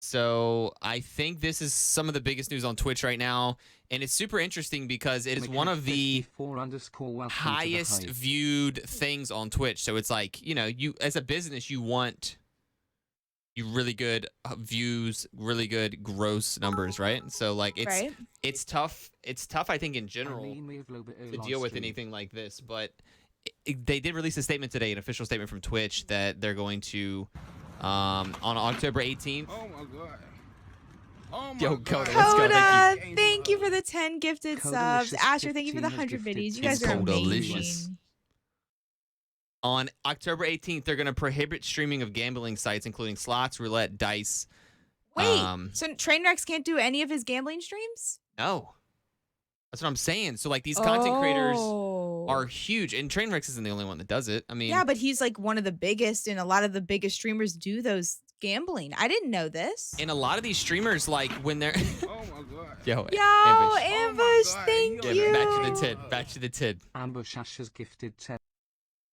So I think this is some of the biggest news on Twitch right now, and it's super interesting because it is one of the highest viewed things on Twitch. So it's like, you as a business, you want you really good views, really good gross numbers, right? So like Right. it's tough. It's tough, I think, in general to deal with anything like this. But they did release a statement today, an official statement from Twitch, that they're going to on October 18th. Oh my god. Oh my Yo, god. Coda, let's go. Coda, Thank you. thank you for the 10 gifted subs. Asher, thank you for the 100 biddies. You guys are Coda-licious. amazing. On October 18th, they're going to prohibit streaming of gambling sites, including slots, roulette, dice. Wait, so Trainwrecks can't do any of his gambling streams? No. That's what I'm saying. So, like, these content creators Oh. are huge, and Trainwrecks isn't the only one that does it. I mean, Yeah, but he's like one of the biggest, and a lot of the biggest streamers do those gambling. I didn't know this. and a lot of these streamers, like, when they're... Oh my god. Yo, Yo, Ambush. Ambush, God. thank Yeah, you. Back to the tid. Back to the tid. Ambush Asher's gifted 10.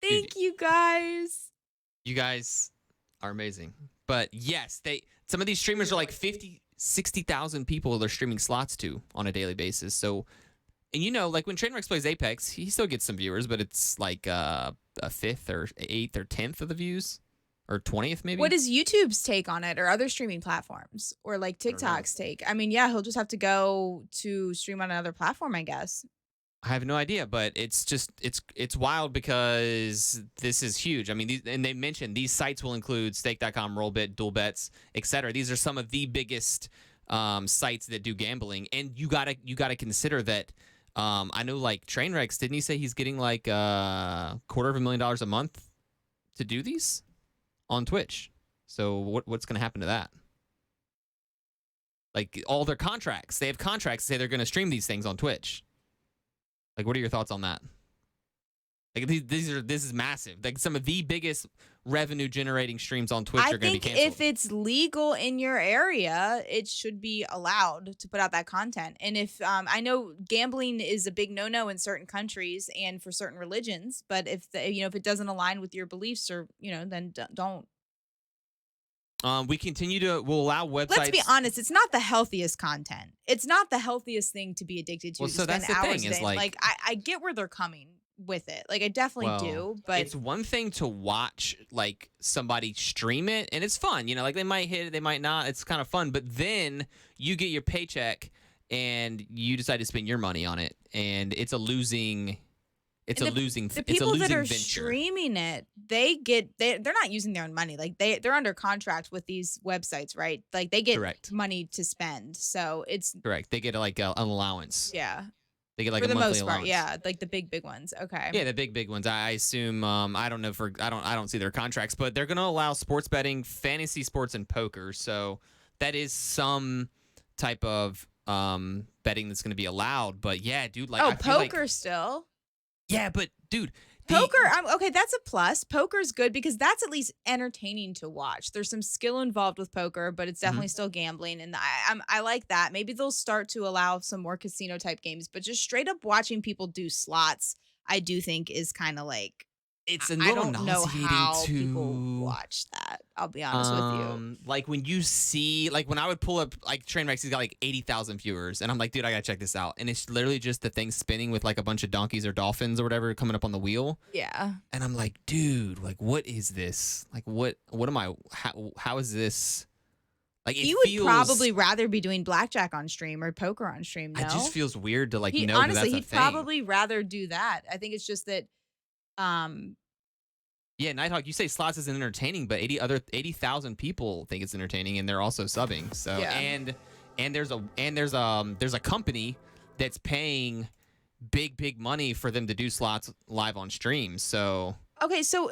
Thank you, guys. You guys are amazing. But, yes, some of these streamers are like 50, 60,000 people they're streaming slots to on a daily basis. So... And like when Trainwrecks plays Apex, he still gets some viewers, but it's like a 5th or 8th or 10th of the views, or 20th maybe. What is YouTube's take on it, or other streaming platforms, or like don't know. TikTok's take? I mean, yeah, he'll just have to go to stream on another platform, I guess. I have no idea, but it's just it's wild because this is huge. I mean, and they mentioned these sites will include Stake.com, Rollbit, DualBets, etc. These are some of the biggest sites that do gambling, and you gotta consider that. I know, like, Trainwrecks, didn't he say he's getting like $250,000 a month to do these on Twitch? So what's going to happen to that? Like, all their contracts, they have contracts that say they're going to stream these things on Twitch. Like, what are your thoughts on that? Like, this is massive. Like, some of the biggest revenue generating streams on Twitch are going to be canceled. I think if it's legal in your area, it should be allowed to put out that content. And if I know gambling is a big no-no in certain countries and for certain religions, but if if it doesn't align with your beliefs, or then don't. We'll allow websites. Let's be honest, it's not the healthiest content. It's not the healthiest thing to be addicted to. Well, to so spend that's the hours thing, is in. like I get where they're coming with it. Like, I definitely do, but it's one thing to watch like somebody stream it, and it's fun. Like, they might hit it, they might not. It's kind of fun, but then you get your paycheck and you decide to spend your money on it, and it's a losing. It's a losing. The It's a people losing that are venture. streaming it, they're not using their own money. Like, they're under contract with these websites, right? Like, they get Correct. money to spend, so it's Correct. They get like an allowance. yeah. They get like For a the monthly most part, allowance. yeah, like the big ones. Okay. Yeah, the big ones. I assume. I don't know I don't see their contracts, but they're gonna allow sports betting, fantasy sports, and poker. So that is some type of betting that's gonna be allowed. But yeah, dude, like, Oh, I feel like, poker still. yeah, but dude, Poker, okay, that's a plus. Poker's good because that's at least entertaining to watch. There's some skill involved with poker, but it's definitely still gambling, and I like that. Maybe they'll start to allow some more casino type games, but just straight up watching people do slots, I do think is kind of like, it's a I little don't know nauseating how to people watch that. I'll be honest with you. Like, when you see, like, when I would pull up like Trainwrecks, he's got like 80,000 viewers, and I'm like, dude, I gotta check this out, and it's literally just the thing spinning with like a bunch of donkeys or dolphins or whatever coming up on the wheel. Yeah. And I'm like, dude, like, what is this? Like, what am I? How is this? Like, He would probably rather be doing blackjack on stream or poker on stream. No, It just feels weird to like he, know honestly, that that's a he'd thing. probably rather do that. I think it's just that, Yeah, Nighthawk, you say slots isn't entertaining, but 80,000 people think it's entertaining, and they're also subbing. So Yeah. and there's a company that's paying big money for them to do slots live on stream. So okay, so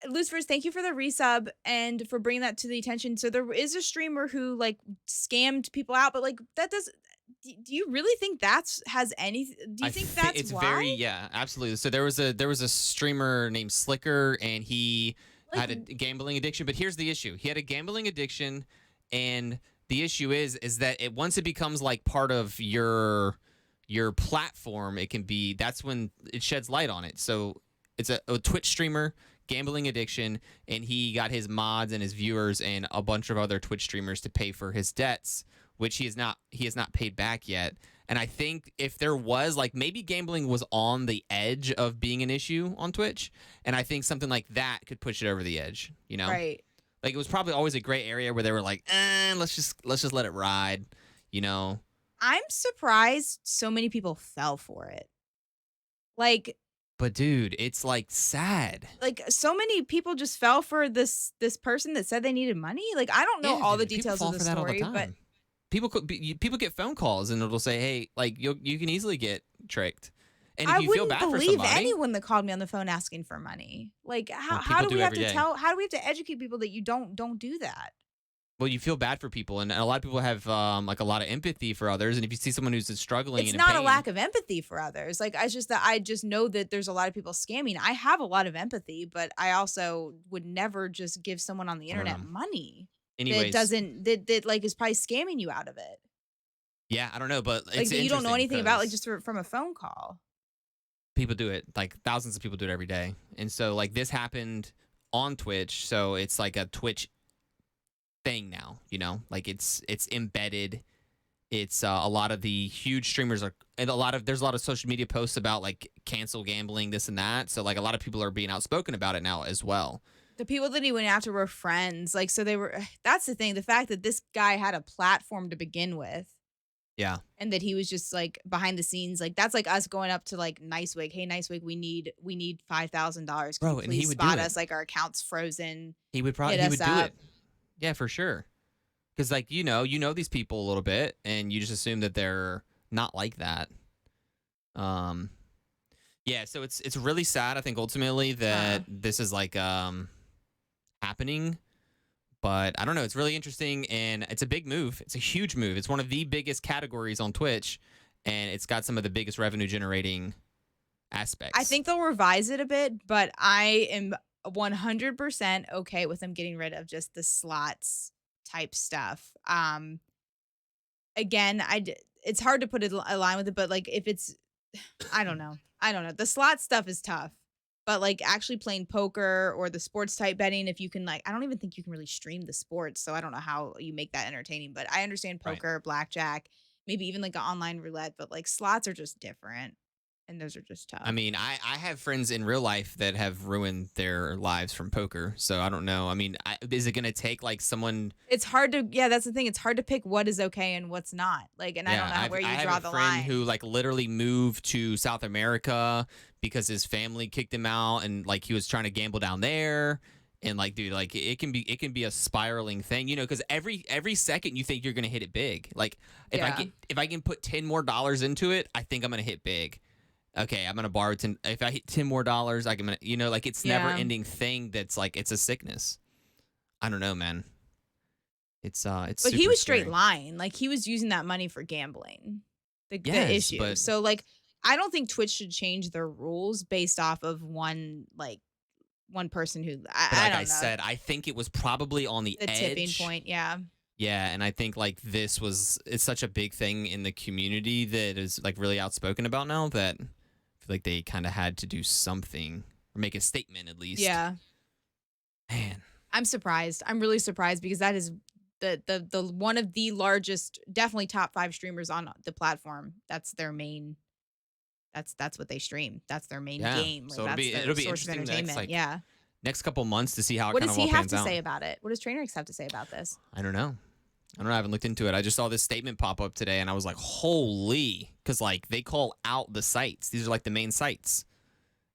Lucifers, thank you for the resub and for bringing that to the attention. So there is a streamer who like scammed people out, but like that does. Do you really think has any? Do you think that's it's why? very, yeah, absolutely. So there was a streamer named Slicker, and he had a gambling addiction. But here's the issue: he had a gambling addiction, and the issue is that once it becomes like part of your platform, that's when it sheds light on it. So it's a Twitch streamer gambling addiction, and he got his mods and his viewers and a bunch of other Twitch streamers to pay for his debts, which he has not paid back yet. And I think if there was, like, maybe gambling was on the edge of being an issue on Twitch, and I think something like that could push it over the edge, you know? Right. Like, it was probably always a gray area where they were like, let's just let it ride, you know? I'm surprised so many people fell for it. Like But dude, it's like sad. so many people just fell for this person that said they needed money. Like, I don't know Yeah, all the dude, people details fall of the for that all story, but people get phone calls and it'll say, hey, like you can easily get tricked. And if I you feel wouldn't bad for believe somebody, anyone that called me on the phone asking for money. Like, how people do do we have every to day. how do we have to educate people that you don't do that? well, you feel bad for people, and a lot of people have like a lot of empathy for others. And if you see someone who's struggling, It's and in not a pain, lack of empathy for others. Like, I just know that there's a lot of people scamming. I have a lot of empathy, but I also would never just give someone on the I don't internet know. money anyways, that like is probably scamming you out of it. yeah, I don't know, but Like, it's that you don't know interesting anything about, like, because just from a phone call. people do it. Like thousands of people do it every day, and so like this happened on Twitch, so it's like a Twitch thing now, you know, like it's embedded. It's a lot of the huge streamers are, and there's a lot of social media posts about like cancel gambling, this and that. So like a lot of people are being outspoken about it now as well. The people that he went after were friends. Like, so they were, that's the thing. The fact that this guy had a platform to begin with Yeah, and that he was just like behind the scenes, like that's like us going up to like Nicewig. Hey, Nicewig, we need $5,000. Bro, Can you and he please would do spot it. us? Like, our account's frozen. he would probably Hit he us would do up. it. Yeah, for sure. Because like you know these people a little bit, and you just assume that they're not like that. Yeah, so it's really sad. I think ultimately that this is like happening, but I don't know. It's really interesting, and it's a big move. It's a huge move. It's one of the biggest categories on Twitch, and it's got some of the biggest revenue generating aspects. I think they'll revise it a bit, but I am 100% okay with them getting rid of just the slots type stuff. Again, it's hard to put a line with it, but like if it's, I don't know. The slot stuff is tough, but like actually playing poker or the sports type betting, if you can, like, I don't even think you can really stream the sports, so I don't know how you make that entertaining. But I understand Right. poker, blackjack, maybe even like an online roulette, but like slots are just different, and those are just tough. I mean, I have friends in real life that have ruined their lives from poker, so I don't know. I mean, is it going to take like someone? It's hard to, yeah, that's the thing. It's hard to pick what is okay and what's not. Like, and I don't know where you I draw have the a friend line. who like literally moved to South America because his family kicked him out, and like he was trying to gamble down there. And like, dude, like it can be a spiraling thing, you know, because every second you think you're gonna hit it big. Like if I can put $10 more into it, I think I'm gonna hit big. Okay, I'm gonna borrow 10. If I hit $10 more, I'm gonna, you know, like it's never ending thing. That's like it's a sickness. I don't know, man. It's But super he was straight scary. lying. Like, he was using that money for gambling. The Yes, issue. but- So like, I don't think Twitch should change their rules based off of one person who But I like don't I know. said, I think it was probably on the The edge. tipping point, yeah. Yeah, and I think like it's such a big thing in the community that is like really outspoken about now that I feel like they kind of had to do something or make a statement at least. Yeah. Man. I'm surprised. I'm really surprised because that is the one of the largest, definitely top 5 streamers on the platform. That's their main. That's what they stream. That's their main Yeah. game. So Like, it'll be source of interesting the next, entertainment. like, Yeah. next couple months to see how What it does kind of he all have pans to out. say about it? What does Trainer X have to say about this? I don't know. I haven't looked into it. I just saw this statement pop up today, and I was like, "Holy!" Because like they call out the sites. These are like the main sites,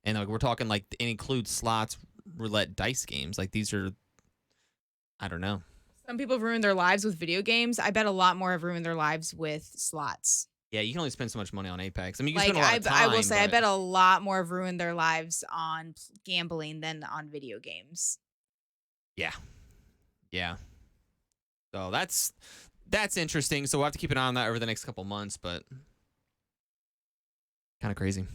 and like we're talking like it includes slots, roulette, dice games. Like these are, I don't know. Some people have ruined their lives with video games. I bet a lot more have ruined their lives with slots. Yeah, you can only spend so much money on Apex. I mean, you can Like, spend a lot of time. I will say, I but- bet a lot more have ruined their lives on gambling than on video games. Yeah. So that's interesting. So we'll have to keep an eye on that over the next couple months, but kind of crazy.